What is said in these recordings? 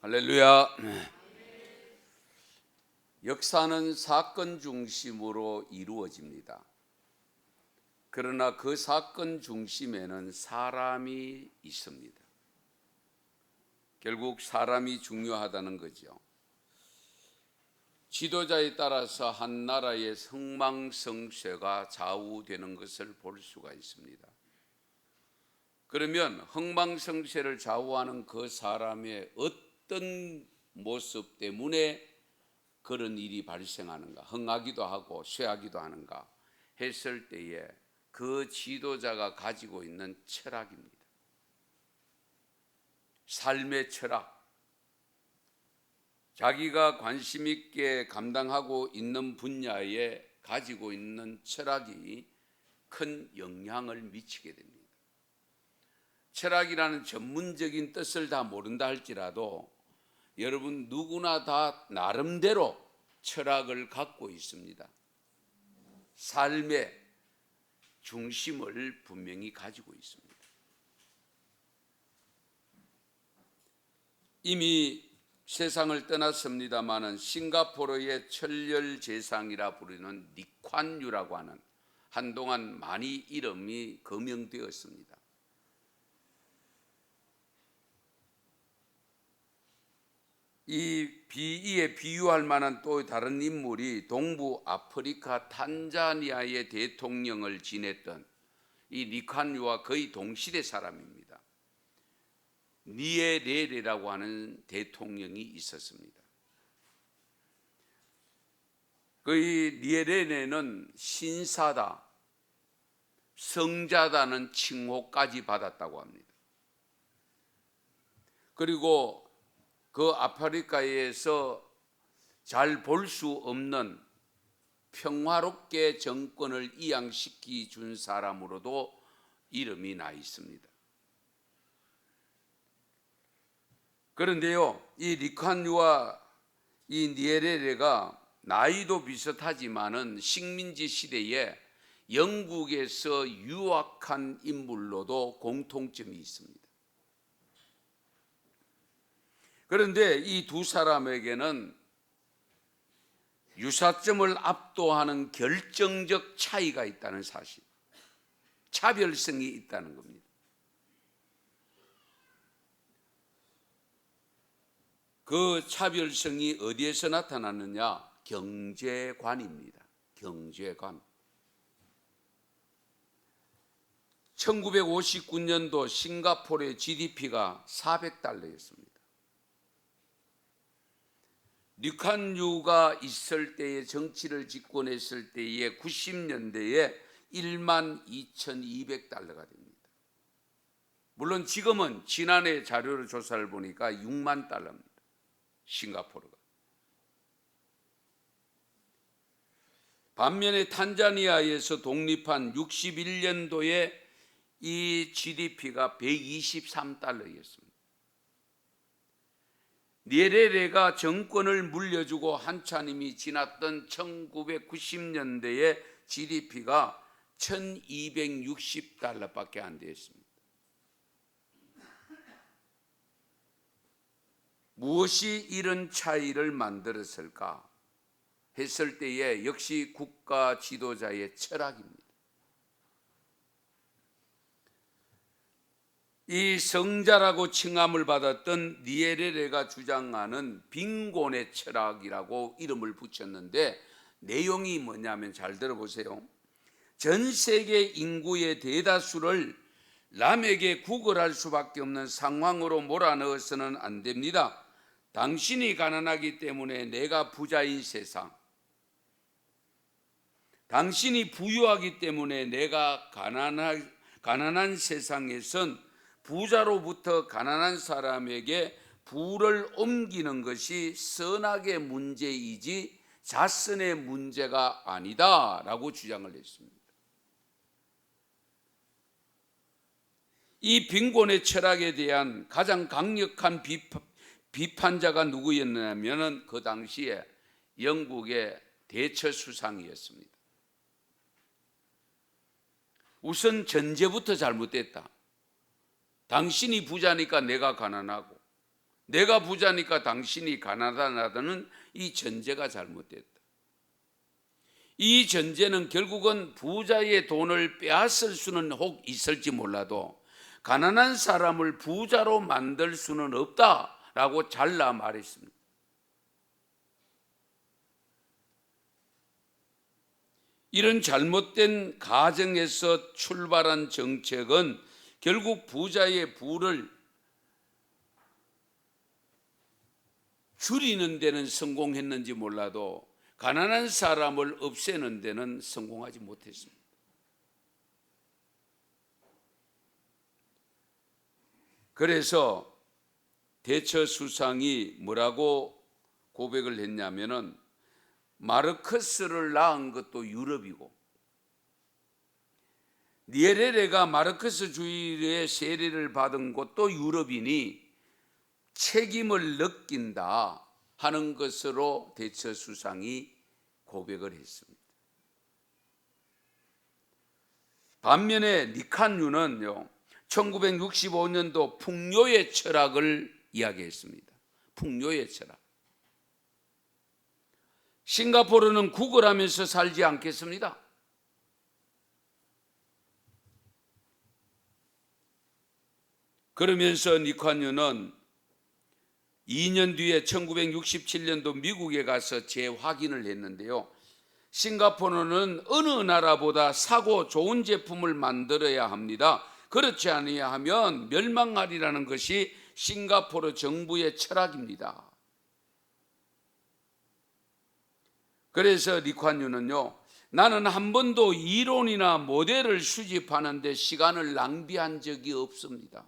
할렐루야. 역사는 사건 중심으로 이루어집니다. 그러나 그 사건 중심에는 사람이 있습니다. 결국 사람이 중요하다는 거죠. 지도자에 따라서 한 나라의 흥망성쇠가 좌우되는 것을 볼 수가 있습니다. 그러면 흥망성쇠를 좌우하는 그 사람의 어떤 모습 때문에 그런 일이 발생하는가, 흥하기도 하고 쇠하기도 하는가 했을 때에 그 지도자가 가지고 있는 철학입니다. 삶의 철학, 자기가 관심 있게 감당하고 있는 분야에 가지고 있는 철학이 큰 영향을 미치게 됩니다. 철학이라는 전문적인 뜻을 다 모른다 할지라도 여러분 누구나 다 나름대로 철학을 갖고 있습니다. 삶의 중심을 분명히 가지고 있습니다. 이미 세상을 떠났습니다마는 싱가포르의 천렬재상이라 부르는 리콴유라고 하는 한동안 많이 이름이 거명되었습니다. 이에 비유할 만한 또 다른 인물이 동부 아프리카 탄자니아의 대통령을 지냈던 이 리콴유와 거의 동시대 사람입니다. 니에레레라고 하는 대통령이 있었습니다. 그 니에레레는 신사다, 성자다는 칭호까지 받았다고 합니다. 그리고 그 아프리카에서 잘 볼 수 없는 평화롭게 정권을 이양시키 준 사람으로도 이름이 나 있습니다. 그런데요, 이 리콴유와 이 니에레레가 나이도 비슷하지만은 식민지 시대에 영국에서 유학한 인물로도 공통점이 있습니다. 그런데 이 두 사람에게는 유사점을 압도하는 결정적 차이가 있다는 사실, 차별성이 있다는 겁니다. 그 차별성이 어디에서 나타나느냐? 경제관입니다. 경제관. 1959년도 싱가포르의 GDP가 400달러였습니다. 리콴유가 있을 때에 정치를 집권했을 때에 90년대에 12,200달러가 됩니다. 물론 지금은 지난해 자료를 조사를 보니까 6만 달러입니다. 싱가포르가. 반면에 탄자니아에서 독립한 61년도에 이 GDP가 123달러였습니다. 니에레레가 정권을 물려주고 한참이 지났던 1990년대의 GDP가 1260달러밖에 안 되었습니다. 무엇이 이런 차이를 만들었을까 했을 때에 역시 국가 지도자의 철학입니다. 이 성자라고 칭함을 받았던 니에레레가 주장하는 빈곤의 철학이라고 이름을 붙였는데 내용이 뭐냐면 잘 들어보세요. 전 세계 인구의 대다수를 남에게 구걸할 수밖에 없는 상황으로 몰아넣어서는 안 됩니다. 당신이 가난하기 때문에 내가 부자인 세상, 당신이 부유하기 때문에 내가 가난한 세상에선 부자로부터 가난한 사람에게 부를 옮기는 것이 선악의 문제이지 자선의 문제가 아니다라고 주장을 했습니다. 이 빈곤의 철학에 대한 가장 강력한 비판자가 누구였냐면 그 당시에 영국의 대처 수상이었습니다. 우선 전제부터 잘못됐다. 당신이 부자니까 내가 가난하고 내가 부자니까 당신이 가난하다는 이 전제가 잘못됐다. 이 전제는 결국은 부자의 돈을 빼앗을 수는 혹 있을지 몰라도 가난한 사람을 부자로 만들 수는 없다라고 잘라 말했습니다. 이런 잘못된 가정에서 출발한 정책은 결국 부자의 부를 줄이는 데는 성공했는지 몰라도 가난한 사람을 없애는 데는 성공하지 못했습니다. 그래서 대처수상이 뭐라고 고백을 했냐면은 마르크스를 낳은 것도 유럽이고 니에레레가 마르크스주의의 세례를 받은 곳도 유럽이니 책임을 느낀다 하는 것으로 대처수상이 고백을 했습니다. 반면에 리칸유는요 1965년도 풍요의 철학을 이야기했습니다. 풍요의 철학. 싱가포르는 구걸하면서 살지 않겠습니다. 그러면서 리칸유는 2년 뒤에 1967년도 미국에 가서 재확인을 했는데요. 싱가포르는 어느 나라보다 사고 좋은 제품을 만들어야 합니다. 그렇지 아니하면 멸망하리라는 것이 싱가포르 정부의 철학입니다. 그래서 리칸유는요, 나는 한 번도 이론이나 모델을 수집하는 데 시간을 낭비한 적이 없습니다.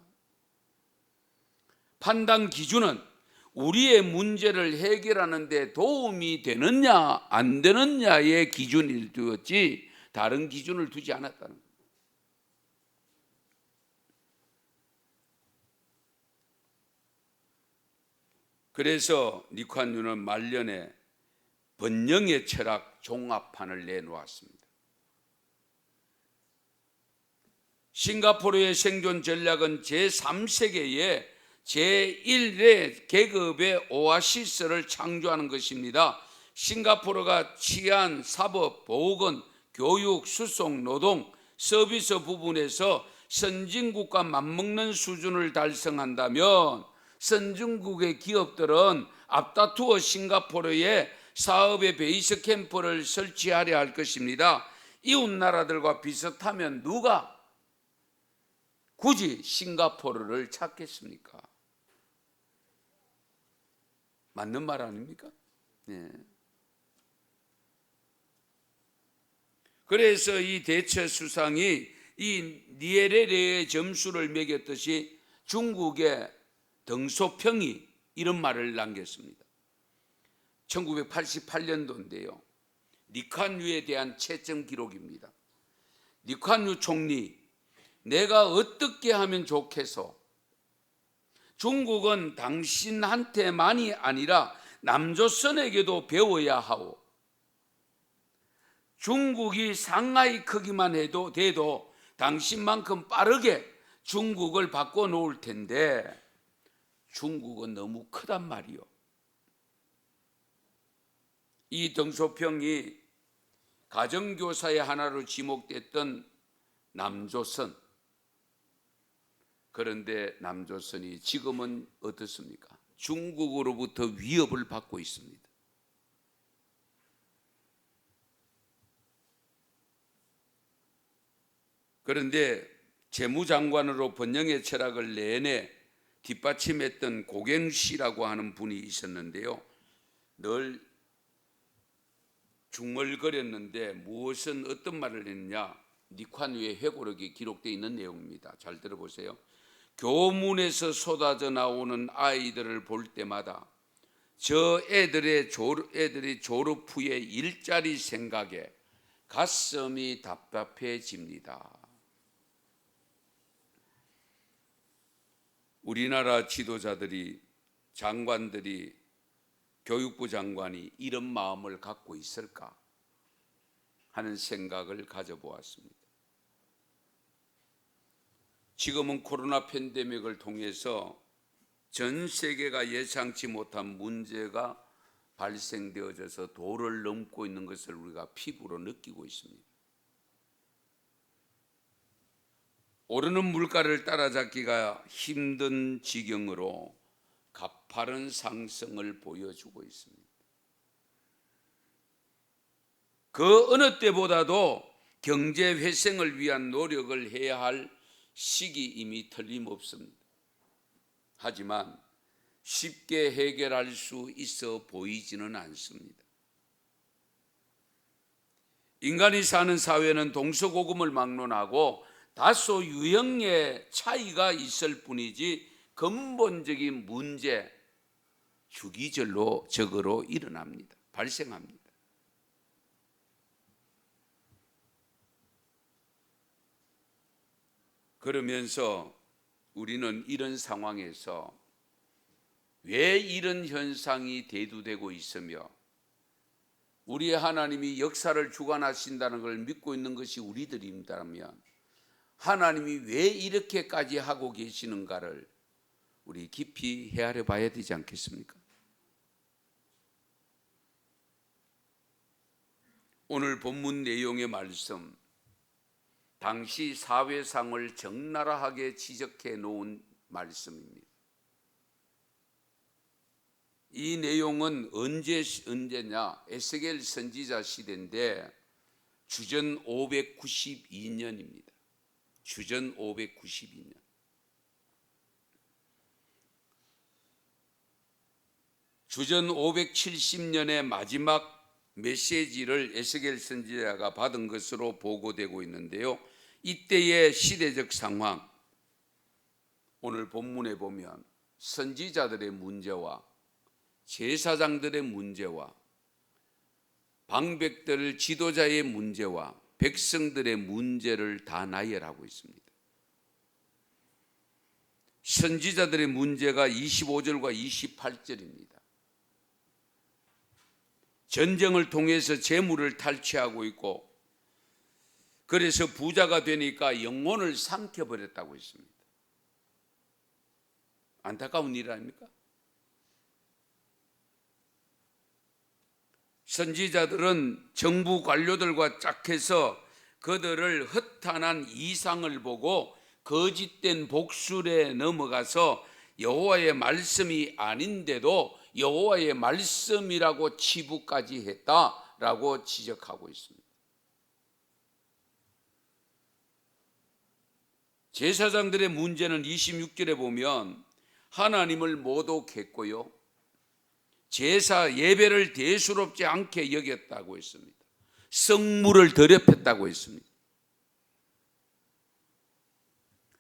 판단 기준은 우리의 문제를 해결하는 데 도움이 되느냐 안 되느냐의 기준을 두었지 다른 기준을 두지 않았다는 거예요. 그래서 리칸유는 말년에 번영의 철학 종합판을 내놓았습니다. 싱가포르의 생존 전략은 제3세계의 제1의 계급의 오아시스를 창조하는 것입니다. 싱가포르가 치안, 사법, 보건, 교육, 수송, 노동, 서비스 부분에서 선진국과 맞먹는 수준을 달성한다면 선진국의 기업들은 앞다투어 싱가포르에 사업의 베이스 캠프를 설치하려 할 것입니다. 이웃 나라들과 비슷하면 누가 굳이 싱가포르를 찾겠습니까? 맞는 말 아닙니까? 네. 그래서 이 대처수상이 이 니에레레의 점수를 매겼듯이 중국의 덩소평이 이런 말을 남겼습니다. 1988년도인데요. 리칸유에 대한 채점 기록입니다. 리칸유 총리, 내가 어떻게 하면 좋겠소? 중국은 당신한테만이 아니라 남조선에게도 배워야 하오. 중국이 상하이 크기만 해도 돼도 당신만큼 빠르게 중국을 바꿔놓을 텐데 중국은 너무 크단 말이요. 이 덩소평이 가정교사의 하나로 지목됐던 남조선, 그런데 남조선이 지금은 어떻습니까? 중국으로부터 위협을 받고 있습니다. 그런데 재무장관으로 번영의 철학을 내내 뒷받침했던 고갱시라고 하는 분이 있었는데요. 늘 중얼거렸는데 무엇은 어떤 말을 했느냐? 리칸유의 회고록에 기록되어 있는 내용입니다. 잘 들어보세요. 교문에서 쏟아져 나오는 아이들을 볼 때마다 저 애들이 졸업 후에 일자리 생각에 가슴이 답답해집니다. 우리나라 지도자들이, 장관들이, 교육부 장관이 이런 마음을 갖고 있을까 하는 생각을 가져보았습니다. 지금은 코로나 팬데믹을 통해서 전 세계가 예상치 못한 문제가 발생되어져서 도를 넘고 있는 것을 우리가 피부로 느끼고 있습니다. 오르는 물가를 따라잡기가 힘든 지경으로 가파른 상승을 보여주고 있습니다. 그 어느 때보다도 경제 회생을 위한 노력을 해야 할 시기임이 틀림없습니다. 하지만 쉽게 해결할 수 있어 보이지는 않습니다. 인간이 사는 사회는 동서고금을 막론하고 다소 유형의 차이가 있을 뿐이지 근본적인 문제, 주기적으로 일어납니다. 발생합니다. 그러면서 우리는 이런 상황에서 왜 이런 현상이 대두되고 있으며 우리의 하나님이 역사를 주관하신다는 걸 믿고 있는 것이 우리들입니다면 하나님이 왜 이렇게까지 하고 계시는가를 우리 깊이 헤아려 봐야 되지 않겠습니까? 오늘 본문 내용의 말씀, 당시 사회상을 적나라하게 지적해 놓은 말씀입니다. 이 내용은 언제냐? 에스겔 선지자 시대인데 주전 592년입니다. 주전 592년. 주전 570년의 마지막 메시지를 에스겔 선지자가 받은 것으로 보고되고 있는데요. 이때의 시대적 상황, 오늘 본문에 보면 선지자들의 문제와 제사장들의 문제와 방백들 지도자의 문제와 백성들의 문제를 다 나열하고 있습니다. 선지자들의 문제가 25절과 28절입니다. 전쟁을 통해서 재물을 탈취하고 있고 그래서 부자가 되니까 영혼을 삼켜버렸다고 했습니다. 안타까운 일 아닙니까? 선지자들은 정부 관료들과 짝해서 그들을 허탄한 이상을 보고 거짓된 복술에 넘어가서 여호와의 말씀이 아닌데도 여호와의 말씀이라고 치부까지 했다라고 지적하고 있습니다. 제사장들의 문제는 26절에 보면 하나님을 모독했고요, 제사 예배를 대수롭지 않게 여겼다고 했습니다. 성물을 더럽혔다고 했습니다.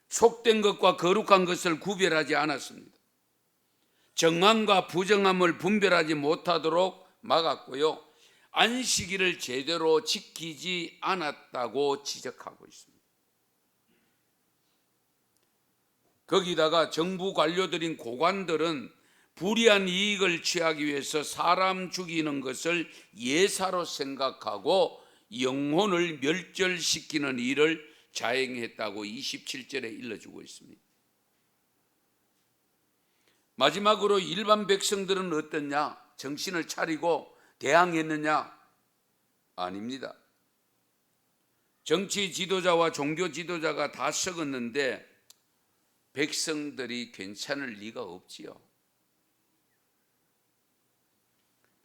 속된 것과 거룩한 것을 구별하지 않았습니다. 정함과 부정함을 분별하지 못하도록 막았고요, 안식일을 제대로 지키지 않았다고 지적하고 있습니다. 거기다가 정부 관료들인 고관들은 불이한 이익을 취하기 위해서 사람 죽이는 것을 예사로 생각하고 영혼을 멸절시키는 일을 자행했다고 27절에 일러주고 있습니다. 마지막으로 일반 백성들은 어떻냐? 정신을 차리고 대항했느냐? 아닙니다. 정치 지도자와 종교 지도자가 다 썩었는데 백성들이 괜찮을 리가 없지요.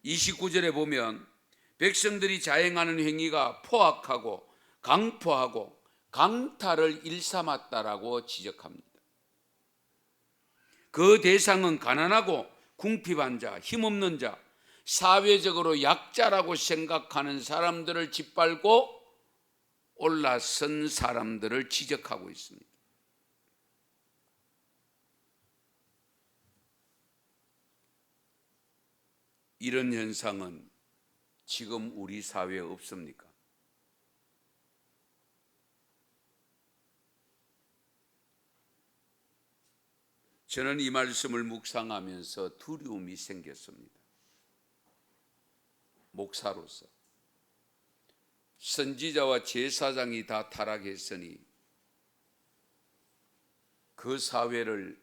29절에 보면 백성들이 자행하는 행위가 포악하고 강포하고 강탈을 일삼았다라고 지적합니다. 그 대상은 가난하고 궁핍한 자, 힘없는 자, 사회적으로 약자라고 생각하는 사람들을 짓밟고 올라선 사람들을 지적하고 있습니다. 이런 현상은 지금 우리 사회에 없습니까? 저는 이 말씀을 묵상하면서 두려움이 생겼습니다. 목사로서 선지자와 제사장이 다 타락했으니 그 사회를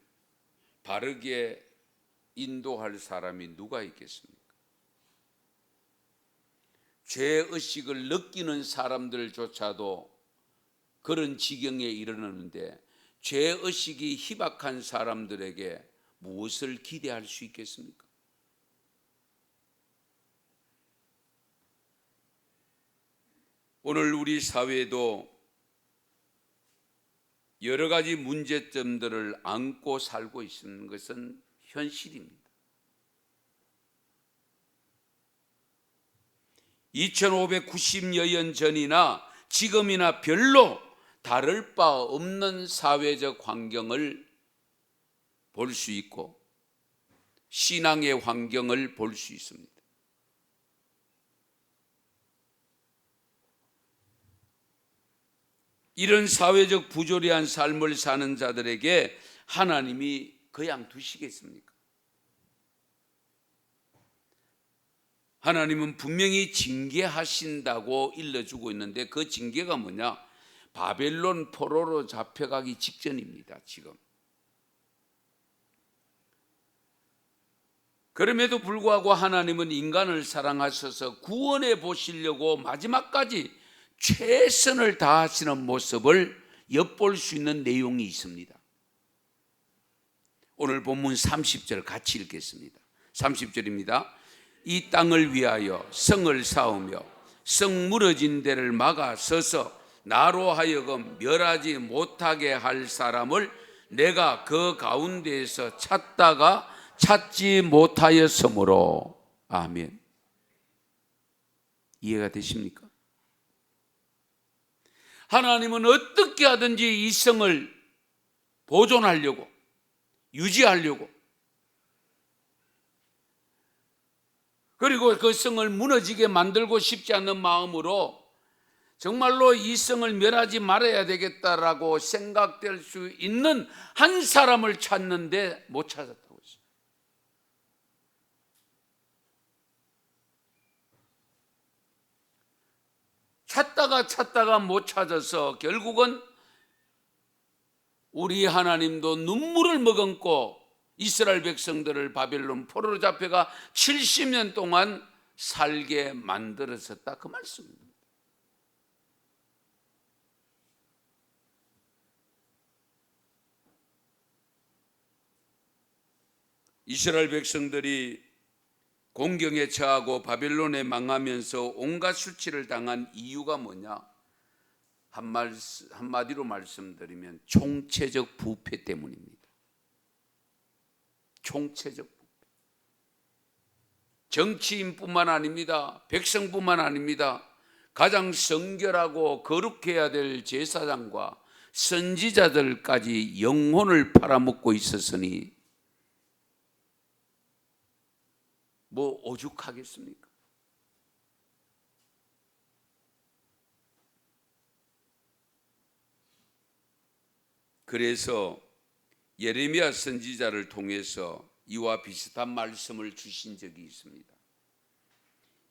바르게 인도할 사람이 누가 있겠습니까? 죄의식을 느끼는 사람들조차도 그런 지경에 이르렀는데 죄의식이 희박한 사람들에게 무엇을 기대할 수 있겠습니까? 오늘 우리 사회도 여러 가지 문제점들을 안고 살고 있는 것은 현실입니다. 2590여 년 전이나 지금이나 별로 다를 바 없는 사회적 환경을 볼 수 있고 신앙의 환경을 볼 수 있습니다. 이런 사회적 부조리한 삶을 사는 자들에게 하나님이 그냥 두시겠습니까? 하나님은 분명히 징계하신다고 일러주고 있는데 그 징계가 뭐냐? 바벨론 포로로 잡혀가기 직전입니다. 지금. 그럼에도 불구하고 하나님은 인간을 사랑하셔서 구원해 보시려고 마지막까지 최선을 다하시는 모습을 엿볼 수 있는 내용이 있습니다. 오늘 본문 30절 같이 읽겠습니다. 30절입니다. 이 땅을 위하여 성을 쌓으며 성 무너진 데를 막아 서서 나로 하여금 멸하지 못하게 할 사람을 내가 그 가운데에서 찾다가 찾지 못하였으므로. 아멘. 이해가 되십니까? 하나님은 어떻게 하든지 이 성을 보존하려고, 유지하려고, 그리고 그 성을 무너지게 만들고 싶지 않는 마음으로 정말로 이 성을 멸하지 말아야 되겠다라고 생각될 수 있는 한 사람을 찾는데 못 찾았다고 했어요. 찾다가 못 찾아서 결국은 우리 하나님도 눈물을 머금고 이스라엘 백성들을 바벨론 포로로 잡혀가 70년 동안 살게 만들었었다, 그 말씀입니다. 이스라엘 백성들이 공경에 처하고 바벨론에 망하면서 온갖 수치를 당한 이유가 뭐냐? 한마디로 말씀드리면 총체적 부패 때문입니다. 총체적 부패. 정치인뿐만 아닙니다. 백성뿐만 아닙니다. 가장 성결하고 거룩해야 될 제사장과 선지자들까지 영혼을 팔아먹고 있었으니 뭐 오죽하겠습니까? 그래서 예레미야 선지자를 통해서 이와 비슷한 말씀을 주신 적이 있습니다.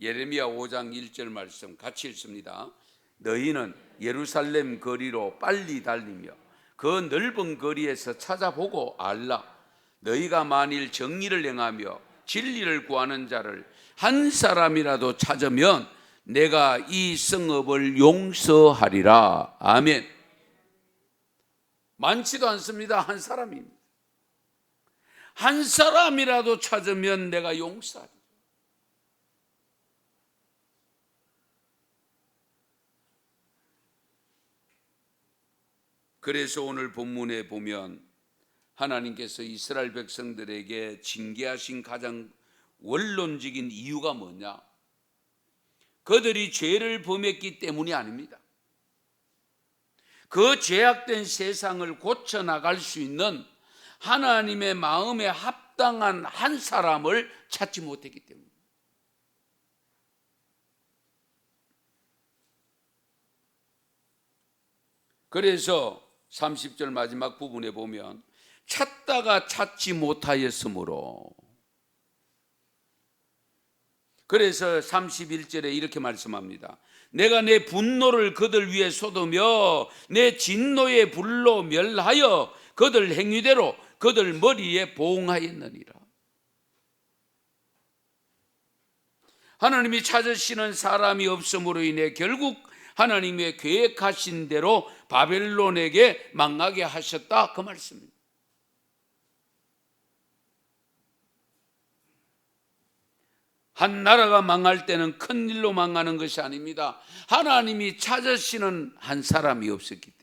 예레미야 5장 1절 말씀 같이 읽습니다. 너희는 예루살렘 거리로 빨리 달리며 그 넓은 거리에서 찾아보고 알라. 너희가 만일 정의를 행하며 진리를 구하는 자를 한 사람이라도 찾으면 내가 이 성읍을 용서하리라. 아멘. 많지도 않습니다. 한 사람입니다. 한 사람이라도 찾으면 내가 용서하리라. 그래서 오늘 본문에 보면 하나님께서 이스라엘 백성들에게 징계하신 가장 원론적인 이유가 뭐냐? 그들이 죄를 범했기 때문이 아닙니다. 그 죄악된 세상을 고쳐나갈 수 있는 하나님의 마음에 합당한 한 사람을 찾지 못했기 때문입니다. 그래서 30절 마지막 부분에 보면 찾다가 찾지 못하였으므로. 그래서 31절에 이렇게 말씀합니다. 내가 내 분노를 그들 위에 쏟으며 내 진노의 불로 멸하여 그들 행위대로 그들 머리에 보응하였느니라. 하나님이 찾으시는 사람이 없음으로 인해 결국 하나님의 계획하신 대로 바벨론에게 망하게 하셨다, 그 말씀입니다. 한 나라가 망할 때는 큰 일로 망하는 것이 아닙니다. 하나님이 찾으시는 한 사람이 없었기 때문에.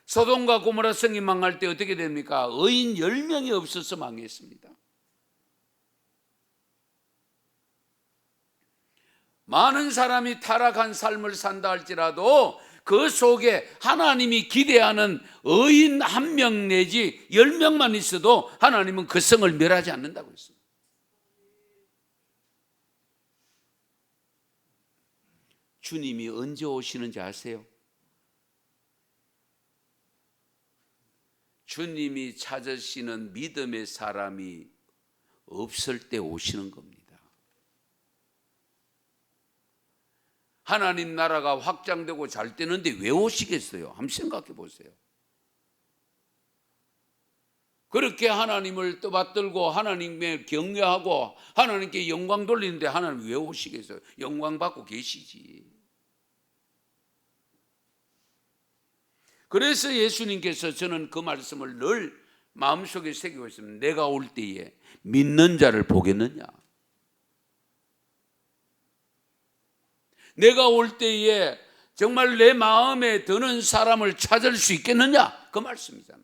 소돔과 고모라 성이 망할 때 어떻게 됩니까? 의인 10명이 없어서 망했습니다. 많은 사람이 타락한 삶을 산다 할지라도 그 속에 하나님이 기대하는 의인 1명 내지 10명만 있어도 하나님은 그 성을 멸하지 않는다고 했습니다. 주님이 언제 오시는지 아세요? 주님이 찾으시는 믿음의 사람이 없을 때 오시는 겁니다. 하나님 나라가 확장되고 잘 되는데 왜 오시겠어요? 한번 생각해 보세요. 그렇게 하나님을 떠받들고 하나님의 경외하고 하나님께 영광 돌리는데 하나님 왜 오시겠어요? 영광 받고 계시지. 그래서 예수님께서 저는 그 말씀을 늘 마음속에 새기고 있습니다. 내가 올 때에 믿는 자를 보겠느냐? 내가 올 때에 정말 내 마음에 드는 사람을 찾을 수 있겠느냐? 그 말씀이잖아요.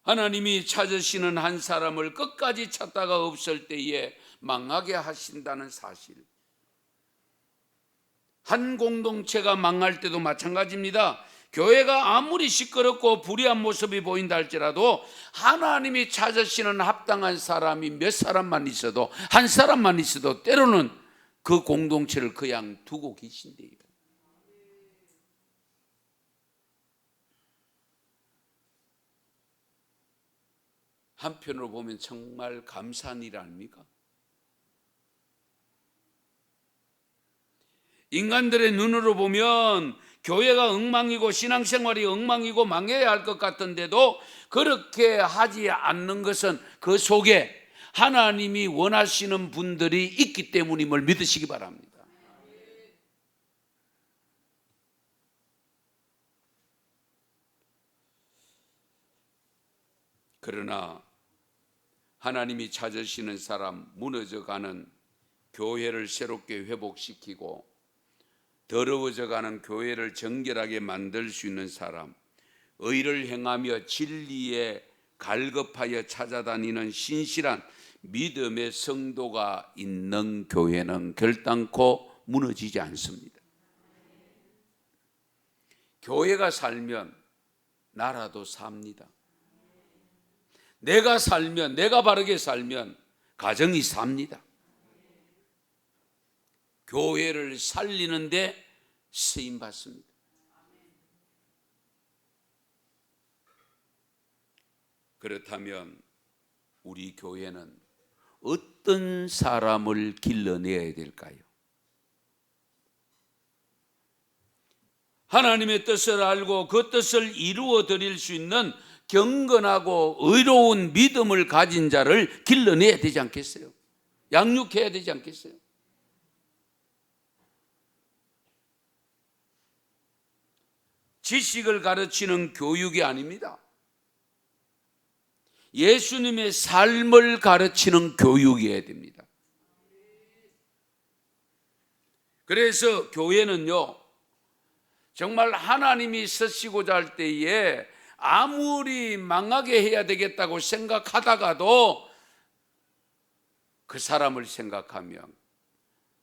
하나님이 찾으시는 한 사람을 끝까지 찾다가 없을 때에 망하게 하신다는 사실. 한 공동체가 망할 때도 마찬가지입니다. 교회가 아무리 시끄럽고 불의한 모습이 보인다 할지라도 하나님이 찾으시는 합당한 사람이 몇 사람만 있어도, 한 사람만 있어도 때로는 그 공동체를 그냥 두고 계신대요. 한편으로 보면 정말 감사한 일 아닙니까? 인간들의 눈으로 보면 교회가 엉망이고 신앙생활이 엉망이고 망해야 할 것 같은데도 그렇게 하지 않는 것은 그 속에 하나님이 원하시는 분들이 있기 때문임을 믿으시기 바랍니다. 그러나 하나님이 찾으시는 사람, 무너져가는 교회를 새롭게 회복시키고 더러워져가는 교회를 정결하게 만들 수 있는 사람, 의를 행하며 진리에 갈급하여 찾아다니는 신실한 믿음의 성도가 있는 교회는 결단코 무너지지 않습니다. 교회가 살면 나라도 삽니다. 내가 살면, 내가 바르게 살면 가정이 삽니다. 교회를 살리는데 쓰임 받습니다. 그렇다면 우리 교회는 어떤 사람을 길러내야 될까요? 하나님의 뜻을 알고 그 뜻을 이루어 드릴 수 있는 경건하고 의로운 믿음을 가진 자를 길러내야 되지 않겠어요? 양육해야 되지 않겠어요? 지식을 가르치는 교육이 아닙니다. 예수님의 삶을 가르치는 교육이어야 됩니다. 그래서 교회는요, 정말 하나님이 쓰시고자 할 때에 아무리 망하게 해야 되겠다고 생각하다가도 그 사람을 생각하면,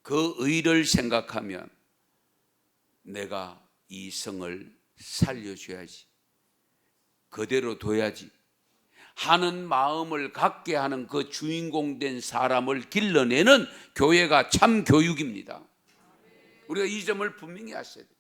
그 의를 생각하면 내가 이 성을 살려줘야지, 그대로 둬야지 하는 마음을 갖게 하는 그 주인공 된 사람을 길러내는 교회가 참 교육입니다. 우리가 이 점을 분명히 아셔야 돼요.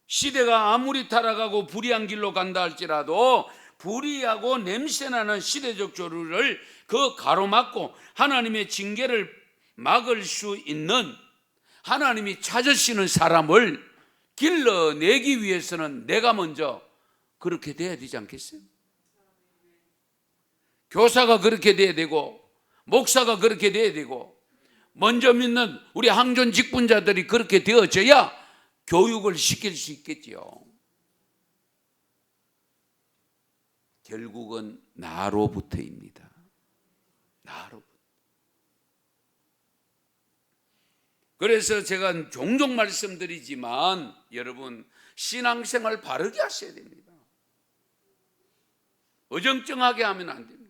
시대가 아무리 타락하고 불의한 길로 간다 할지라도 불의하고 냄새나는 시대적 조류를 그 가로막고 하나님의 징계를 막을 수 있는, 하나님이 찾으시는 사람을 길러내기 위해서는 내가 먼저 그렇게 돼야 되지 않겠어요? 교사가 그렇게 돼야 되고, 목사가 그렇게 돼야 되고, 먼저 믿는 우리 항존 직분자들이 그렇게 되어져야 교육을 시킬 수 있겠지요. 결국은 나로부터입니다. 나로부터. 그래서 제가 종종 말씀드리지만 여러분, 신앙생활 바르게 하셔야 됩니다. 어정쩡하게 하면 안 됩니다.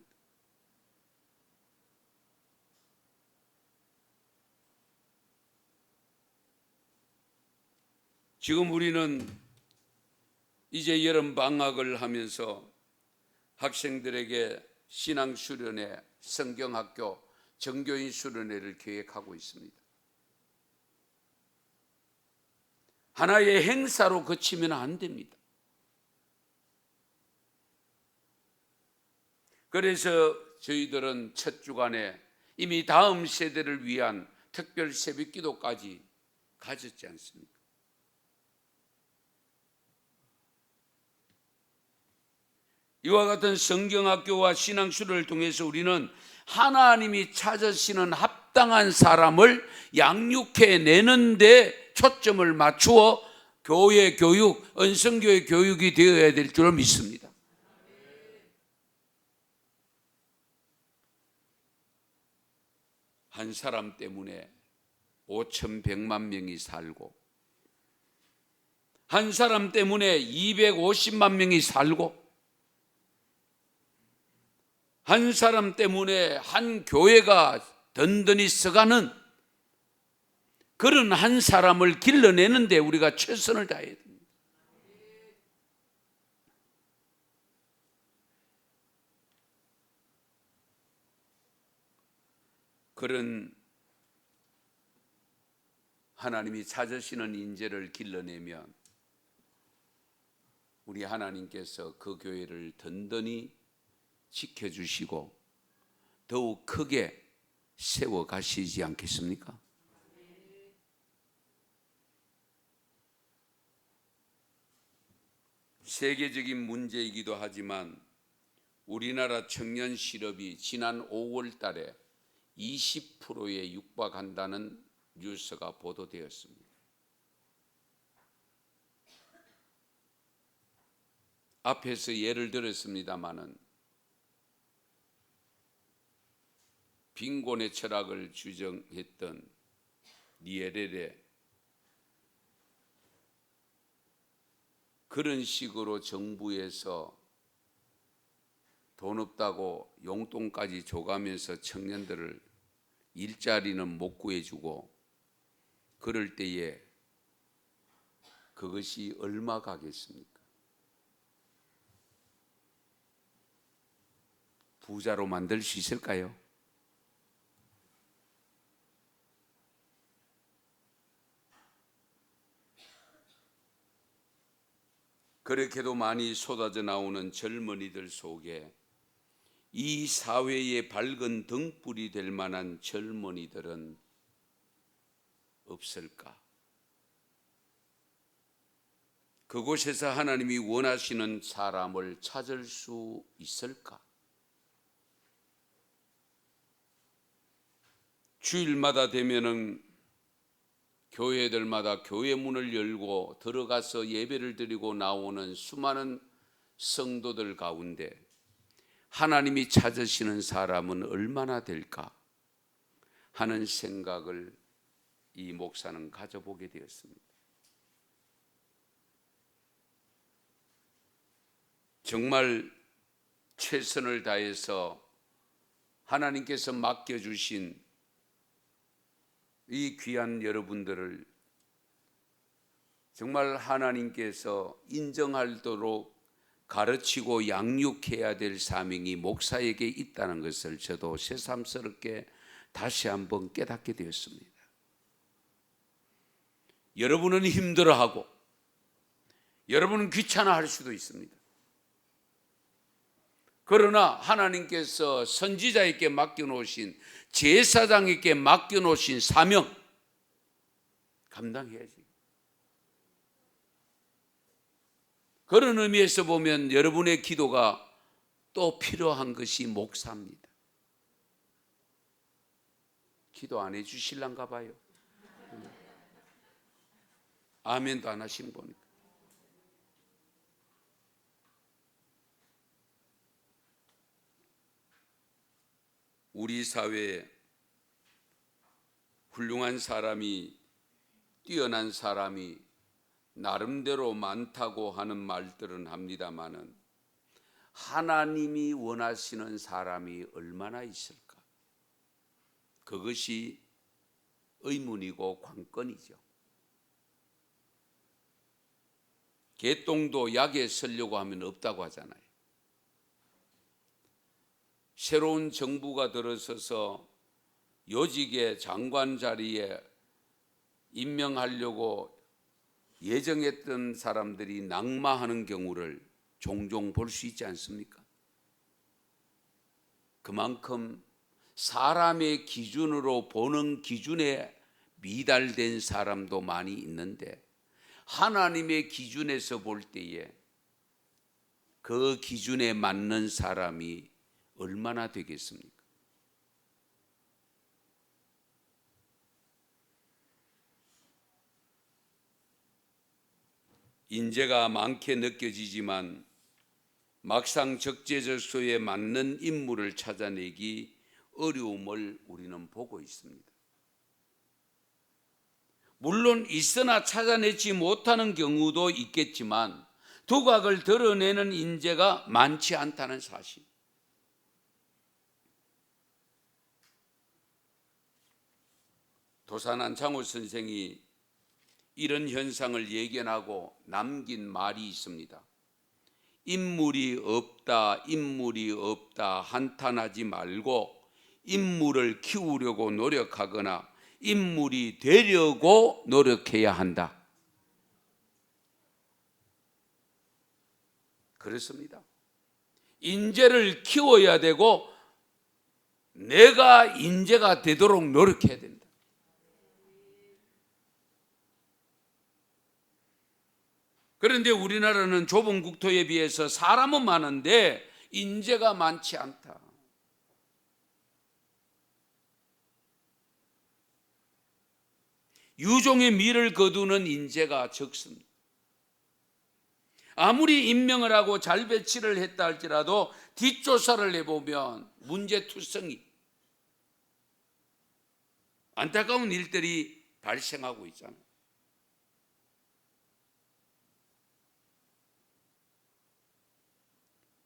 지금 우리는 이제 여름 방학을 하면서 학생들에게 신앙 수련회, 성경학교, 정교인 수련회를 계획하고 있습니다. 하나의 행사로 그치면 안 됩니다. 그래서 저희들은 첫 주간에 이미 다음 세대를 위한 특별 새벽 기도까지 가졌지 않습니까? 이와 같은 성경학교와 신앙수련을 통해서 우리는 하나님이 찾으시는 합당한 사람을 양육해내는 데 초점을 맞추어 교회 교육, 언성교회 교육이 되어야 될 줄 믿습니다. 한 사람 때문에 5,100만 명이 살고, 한 사람 때문에 250만 명이 살고, 한 사람 때문에 한 교회가 든든히 서가는 그런 한 사람을 길러내는데 우리가 최선을 다해야 됩니다. 그런 하나님이 찾으시는 인재를 길러내면 우리 하나님께서 그 교회를 든든히 지켜주시고 더욱 크게 세워가시지 않겠습니까? 세계적인 문제이기도 하지만 우리나라 청년 실업이 지난 5월 달에 20%에 육박한다는 뉴스가 보도되었습니다. 앞에서 예를 들었습니다마는 빈곤의 철학을 주장했던 니에렐의 그런 식으로 정부에서 돈 없다고 용돈까지 줘가면서 청년들을 일자리는 못 구해주고 그럴 때에 그것이 얼마 가겠습니까? 부자로 만들 수 있을까요? 그렇게도 많이 쏟아져 나오는 젊은이들 속에 이 사회의 밝은 등불이 될 만한 젊은이들은 없을까? 그곳에서 하나님이 원하시는 사람을 찾을 수 있을까? 주일마다 되면은 교회들마다 교회 문을 열고 들어가서 예배를 드리고 나오는 수많은 성도들 가운데 하나님이 찾으시는 사람은 얼마나 될까 하는 생각을 이 목사는 가져보게 되었습니다. 정말 최선을 다해서 하나님께서 맡겨주신 이 귀한 여러분들을 정말 하나님께서 인정하도록 가르치고 양육해야 될 사명이 목사에게 있다는 것을 저도 새삼스럽게 다시 한번 깨닫게 되었습니다. 여러분은 힘들어하고 여러분은 귀찮아할 수도 있습니다. 그러나 하나님께서 선지자에게 맡겨놓으신, 제사장에게 맡겨놓으신 사명 감당해야지. 그런 의미에서 보면 여러분의 기도가 또 필요한 것이 목사입니다. 기도 안 해주실란가 봐요. 아멘도 안 하신 보니까. 우리 사회에 훌륭한 사람이, 뛰어난 사람이 나름대로 많다고 하는 말들은 합니다마는 하나님이 원하시는 사람이 얼마나 있을까? 그것이 의문이고 관건이죠. 개똥도 약에 쓰려고 하면 없다고 하잖아요. 새로운 정부가 들어서서 요직의 장관 자리에 임명하려고 예정했던 사람들이 낙마하는 경우를 종종 볼 수 있지 않습니까? 그만큼 사람의 기준으로 보는 기준에 미달된 사람도 많이 있는데, 하나님의 기준에서 볼 때에 그 기준에 맞는 사람이 얼마나 되겠습니까? 인재가 많게 느껴지지만 막상 적재적소에 맞는 인물을 찾아내기 어려움을 우리는 보고 있습니다. 물론 있으나 찾아내지 못하는 경우도 있겠지만 두각을 드러내는 인재가 많지 않다는 사실. 도산한 장호 선생이 이런 현상을 예견하고 남긴 말이 있습니다. 인물이 없다 한탄하지 말고 인물을 키우려고 노력하거나 인물이 되려고 노력해야 한다. 그렇습니다. 인재를 키워야 되고 내가 인재가 되도록 노력해야 된다. 그런데 우리나라는 좁은 국토에 비해서 사람은 많은데 인재가 많지 않다. 유종의 미를 거두는 인재가 적습니다. 아무리 임명을 하고 잘 배치를 했다 할지라도 뒷조사를 해보면 문제투성이, 안타까운 일들이 발생하고 있잖아요.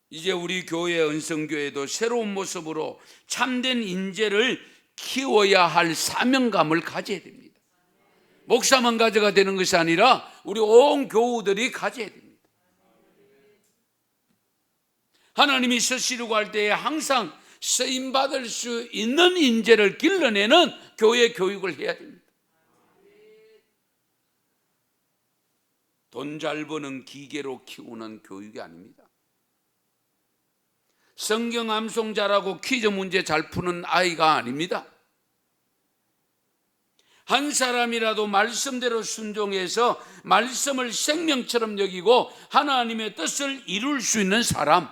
이제 우리 교회 은성교회도 새로운 모습으로 참된 인재를 키워야 할 사명감을 가져야 됩니다. 목사만 가져가 되는 것이 아니라 우리 온 교우들이 가져야 됩니다. 하나님이 쓰시려고 할 때에 항상 쓰임받을 수 있는 인재를 길러내는 교회 교육을 해야 됩니다. 돈 잘 버는 기계로 키우는 교육이 아닙니다. 성경 암송 잘하고 퀴즈 문제 잘 푸는 아이가 아닙니다. 한 사람이라도 말씀대로 순종해서 말씀을 생명처럼 여기고 하나님의 뜻을 이룰 수 있는 사람,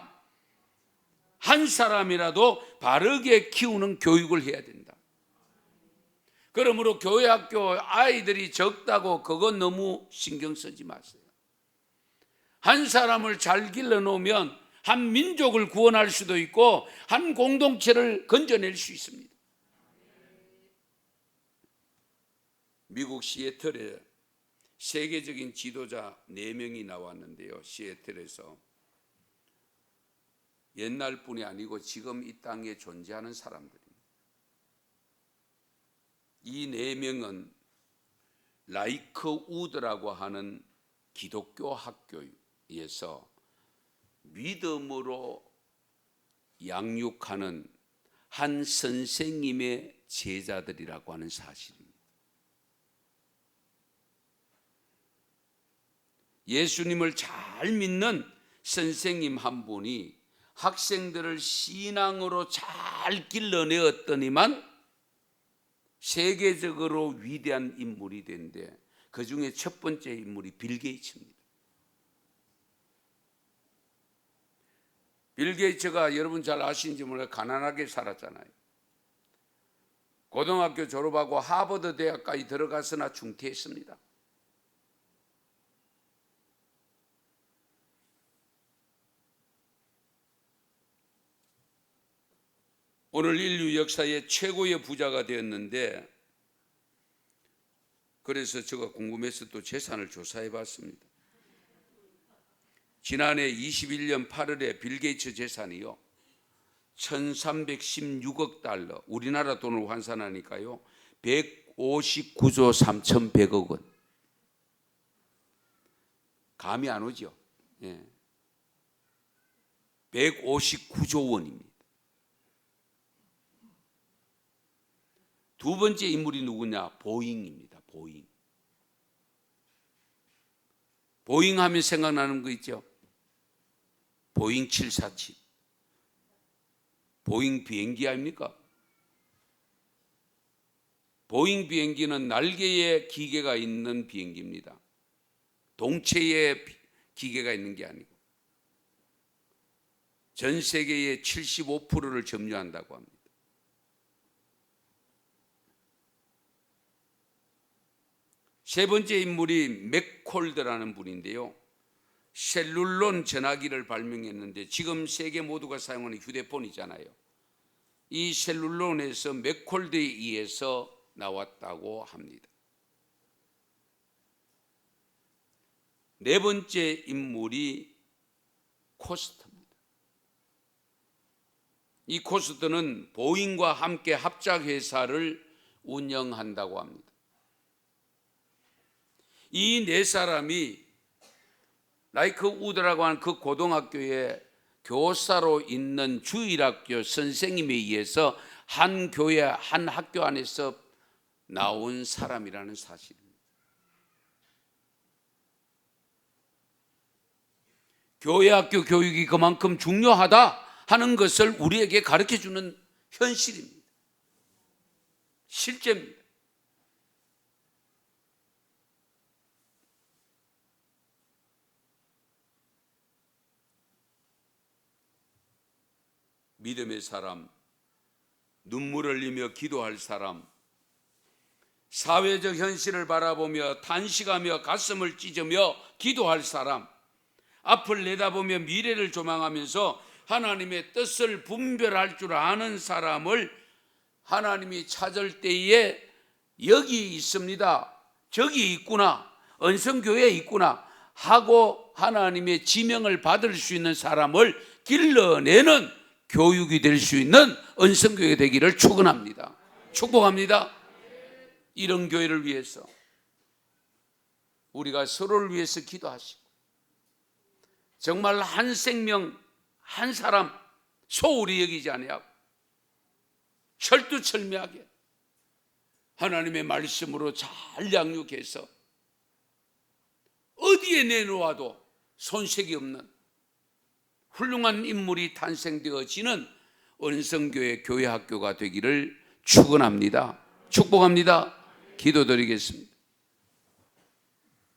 한 사람이라도 바르게 키우는 교육을 해야 된다. 그러므로 교회 학교 아이들이 적다고 그건 너무 신경 쓰지 마세요. 한 사람을 잘 길러놓으면 한 민족을 구원할 수도 있고 한 공동체를 건져낼 수 있습니다. 미국 시애틀에 세계적인 지도자 4명이 나왔는데요. 시애틀에서 옛날 분이 아니고 지금 이 땅에 존재하는 사람들입니다. 이 4명은 라이크 우드라고 하는 기독교 학교에서 믿음으로 양육하는 한 선생님의 제자들이라고 하는 사실입니다. 예수님을 잘 믿는 선생님 한 분이 학생들을 신앙으로 잘 길러내었더니만 세계적으로 위대한 인물이 된데 그 중에 첫 번째 인물이 빌 게이츠입니다. 빌 게이츠가 여러분 잘 아시는지 몰라요. 가난하게 살았잖아요. 고등학교 졸업하고 하버드 대학까지 들어갔으나 중퇴했습니다. 오늘 인류 역사의 최고의 부자가 되었는데, 그래서 제가 궁금해서 또 재산을 조사해 봤습니다. 지난해 21년 8월에 빌 게이츠 재산이요 1316억 달러, 우리나라 돈으로 환산하니까요 159조 3100억 원. 감이 안 오죠? 예. 159조 원입니다. 두 번째 인물이 누구냐? 보잉입니다. 보잉 하면 생각나는 거 있죠? 보잉 747. 보잉 비행기 아닙니까? 보잉 비행기는 날개에 기계가 있는 비행기입니다. 동체에 기계가 있는 게 아니고 전 세계의 75%를 점유한다고 합니다. 세 번째 인물이 맥콜드라는 분인데요. 셀룰론 전화기를 발명했는데 지금 세계 모두가 사용하는 휴대폰이잖아요. 이 셀룰론에서 맥콜드에 의해서 나왔다고 합니다. 네 번째 인물이 코스트입니다. 이 코스트는 보잉과 함께 합작회사를 운영한다고 합니다. 이 네 사람이 라이크 우드라고 하는 그 고등학교에 교사로 있는 주일학교 선생님에 의해서 한 교회, 한 학교 안에서 나온 사람이라는 사실입니다. 교회 학교 교육이 그만큼 중요하다 하는 것을 우리에게 가르쳐주는 현실입니다. 실제입니다. 믿음의 사람, 눈물을 흘리며 기도할 사람, 사회적 현실을 바라보며 탄식하며 가슴을 찢으며 기도할 사람, 앞을 내다보며 미래를 조망하면서 하나님의 뜻을 분별할 줄 아는 사람을 하나님이 찾을 때에 여기 있습니다, 저기 있구나, 언성교회에 있구나 하고 하나님의 지명을 받을 수 있는 사람을 길러내는 교육이 될 수 있는 언성교회가 되기를 축원합니다. 축복합니다. 이런 교회를 위해서 우리가 서로를 위해서 기도하시고 정말 한 생명 한 사람 소홀히 여기지 아니하고 철두철미하게 하나님의 말씀으로 잘 양육해서 어디에 내놓아도 손색이 없는 훌륭한 인물이 탄생되어지는 언성교회 교회 학교가 되기를 축원합니다. 축복합니다. 기도드리겠습니다.